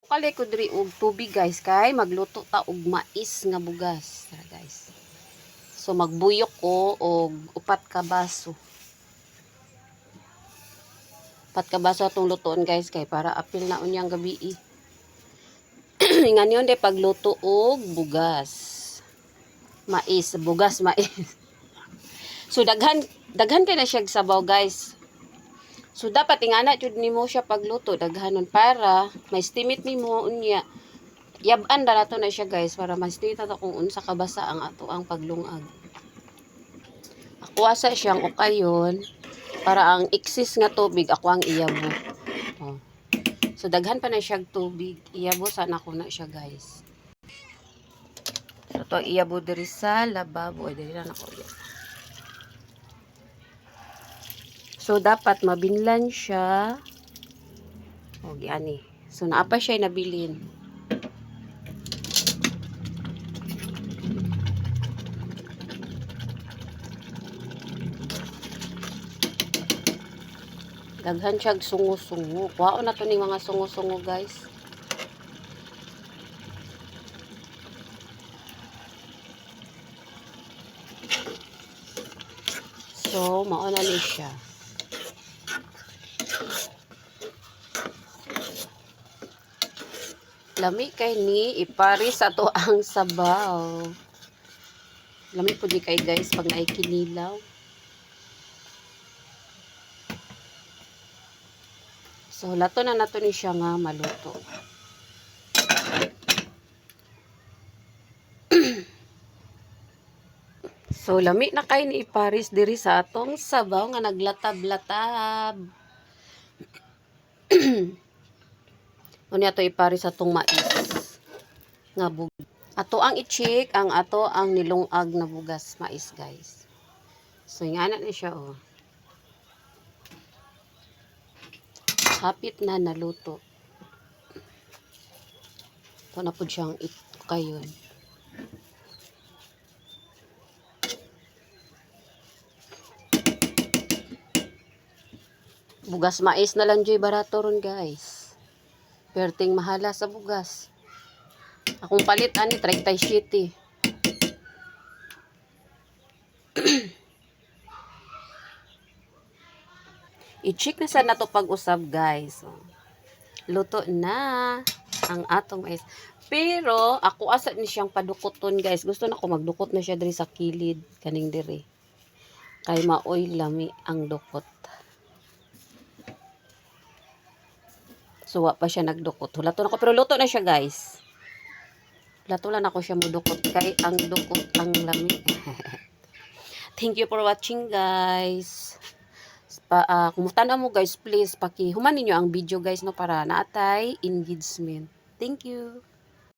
Kali ko diri og tubig guys kay magluto ta og mais nga bugas. Tara guys. So magbuyok ko og upat ka baso. Upat ka baso atong lutoon guys kay para apil na unyang gabi. Ingan yun de pagluto og bugas. Mais, bugas mais. So daghan kay na siya sabaw guys. So dapat ingana jud nimo siya pagluto daghanon para may estimate nimo unya. Yab-an na nato na siya guys para ma-estimate nato kung unsa kabasa ang ato ang paglungag. Ako asa siyang ukayon para ang excess nga tubig ako ang iyabo. Oh. So daghan pa na siya tubig, iyabo sana ko na siya guys. So to iyabo diri sa lababo, diri na nako iya. So, dapat mabinlan siya. O, giani. So, naapa siya nabilin. Daghan siya sungo-sungo. Kuhaon na to ning mga sungo-sungo, guys. So, mauna ni siya. Lami kay ni iparis ato ang sabaw. Lami po di kay guys pag naikinilaw. So lato na nato ni siya nga maluto. So lami na kay ni iparis diri sa atong sabaw nga naglatab-latab. Unya to iparis atong mais nga bugas. Ato ang i-check ang ato ang nilungag na bugas mais guys. So ingana ni siya oh. Hapit na naluto. Ito na po siyang kayon. Bugas mais na lang joy barato ron guys. Perting mahala sa bugas. Akong palit ani 37. I-check na sa nato pag-usab guys. Luto na ang atong mais. Pero ako asa ni siyang padukoton guys. Gusto na ko magdukot na siya diri sa kilid kaning diri. Kay maoy lami ang dukot. So, wa pa siya nagdukot. Hulato na ko. Pero luto na siya, guys. Hulato lang ako siya mudukot. Kay ang dukot ang lami. Thank you for watching, guys. Kung tanaw mo, guys, please, human ninyo ang video, guys, no, para naatay engagement. Thank you.